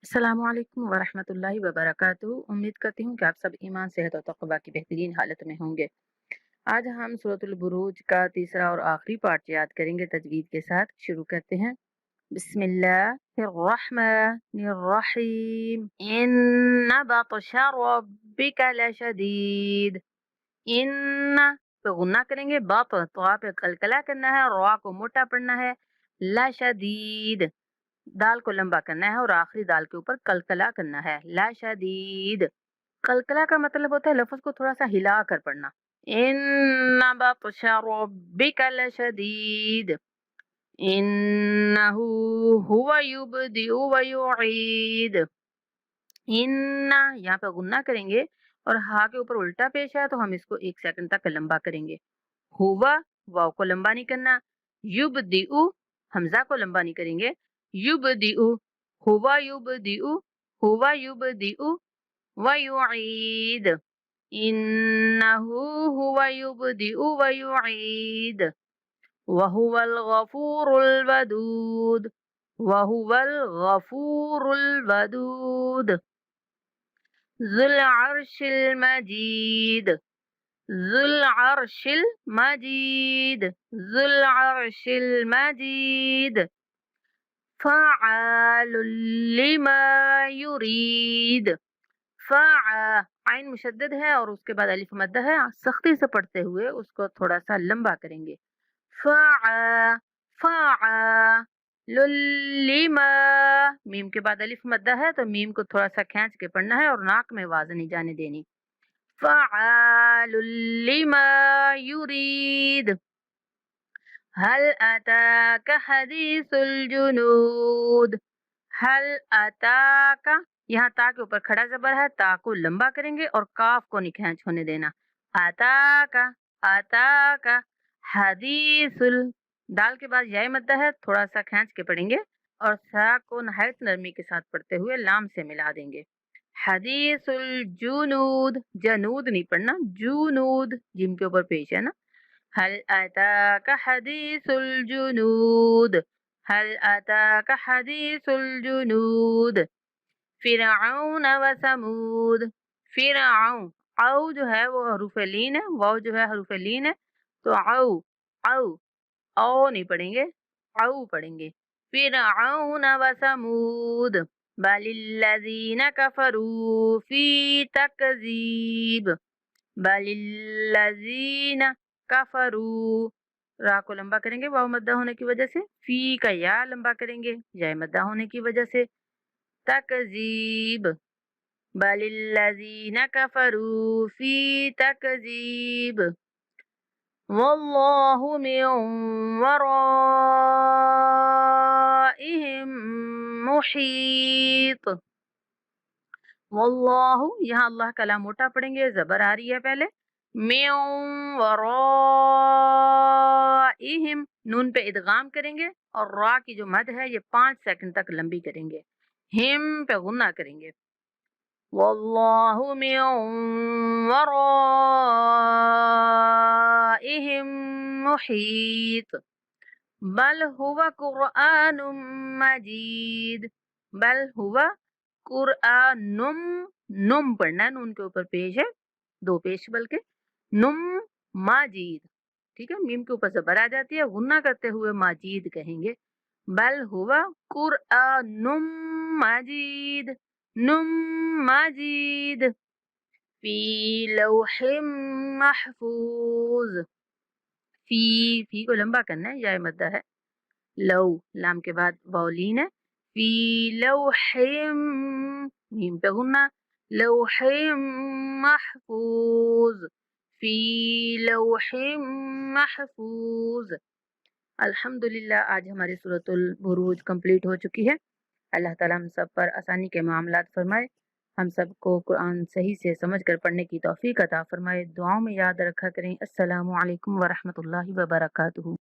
अस्सलामुअलैकुम वरहमतुल्लाहि वबरकातुहू। उम्मीद करती हूँ कि आप सब ईमान, सेहत और तक़वा की बेहतरीन हालत में होंगे। आज हम सूरतुल बुरूज का तीसरा और आखिरी पार्ट याद करेंगे तजवीद के साथ। शुरू करते हैं। बिस्मिल्लाहिर्रहमानिर्रहीम। इन्ना बतशा रब्बिका लशदीद। इन्ना पे गुन्ना करेंगे, बा पर तो आप कलकला करना है, रा को मोटा पढ़ना है, लशदीद दाल को लंबा करना है और आखिरी दाल के ऊपर कलकला करना है। ला शदीद कलकला का मतलब होता है लफ्ज को थोड़ा सा हिला कर पढ़ना। इन्ना बतशा रब्बिका लशदीद। इन्नहु हुवा युबदिउ व युईद। इन्ना यहाँ पे गुन्ना करेंगे और हा के ऊपर उल्टा पेश है तो हम इसको 1 सेकंड तक लंबा करेंगे। हुवा वाव को लंबा नहीं करना। युबदिउ हमजा को लंबा नहीं करेंगे। युबदिउ हुवा युबदिउ व युईद। इन्नहु हुवा युबदिउ व युईद वहुवल गफूरुल वदूद। वहुवल गफूरुल वदूद ज़ुल अर्शिल मजीद। ज़ुल अर्शिल मजीद। ज़ुल अर्शिल मजीद फ़अालुल लिमा युरीद। फ़अ आइन मुशद्दद है और उसके बाद अलिफ मद्दा है। सख्ती से पढ़ते हुए उसको थोड़ा सा लंबा करेंगे। फ़अ फ़अ लुल्लिमा मीम के बाद अलिफ मद्दा है तो मीम को थोड़ा सा खींच के पढ़ना है और नाक में आवाज नहीं जाने देनी। फ़अालुल लिमा युरीद। हल अताका हदीसुल जुनूद। हल अताका यहाँ ता के ऊपर खड़ा जबर है, ता को लंबा करेंगे और काफ को नहीं खींच होने देना। अताका अताका हदीसुल दाल के बाद या मद्दा है, थोड़ा सा खींच के पढ़ेंगे और सा को नहायत नरमी के साथ पढ़ते हुए लाम से मिला देंगे। हदीसुल जुनूद जनूद नहीं पढ़ना, जुनूद जिम के ऊपर पेश है ना। हल अताका हदीसुल जुनूद। हल अताका हदीसुल जुनूद फिरऔन व समूद। फिरऔन औ जो है वो हरूफ लीन है, वाव जो है हरूफ लीन है तो औ औ औ नहीं पढ़ेंगे, औ पढ़ेंगे। फिरऔन व समूद बलिल्लज़ीन कफरू फी तकज़ीब। बलिल्लज़ीन कफरू रा को लंबा करेंगे वाव मद्दा होने की वजह से। फी का या लंबा करेंगे या मद्दा होने की वजह से। तकज़ीब बलिल्लज़ीन कफरू फी तकज़ीब वल्लाहु मिन वराइहिम मुहीत। वल्लाहु यहाँ अल्लाह का ला मोटा पढ़ेंगे, जबर आ रही है पहले। मिन वराइहिम नून पे इदगाम करेंगे और रा की जो मद है ये 5 सेकंड तक लंबी करेंगे। हिम पे गुन्ना करेंगे। वल्लाहु मिन वराइहिम मुहीत। बल हुवा कुरआनुम मजीद। बल हुवा कुरआनुम नुम पढ़ना है, नून के ऊपर पेश है, 2 पेश बल्कि। नुम माजीद ठीक है, मीम के ऊपर जबर आ जाती है, गुन्ना करते हुए माजीद कहेंगे। बल हुवा कुरआनुम मजीद। नुम मजीद फी लौहिम महफूज। फी को लंबा करना है, या मद्दा है। लौ लाम के बाद वाउलीन है। फी लौहिम मीम पे गुन्ना। लौहिम महफूज। फी लौहिम महफूज। अल्हम्दुलिल्लाह आज हमारी सूरतुल बुरूज कंप्लीट हो चुकी है। अल्लाह ताला हम सब पर आसानी के मामलात फरमाए, हम सबको कुरान सही से समझ कर पढ़ने की तौफीक अता फरमाए। दुआओं में याद रखा करें। अस्सलामु अलैकुम वरहमतुल्लाहि वबरकातुहू।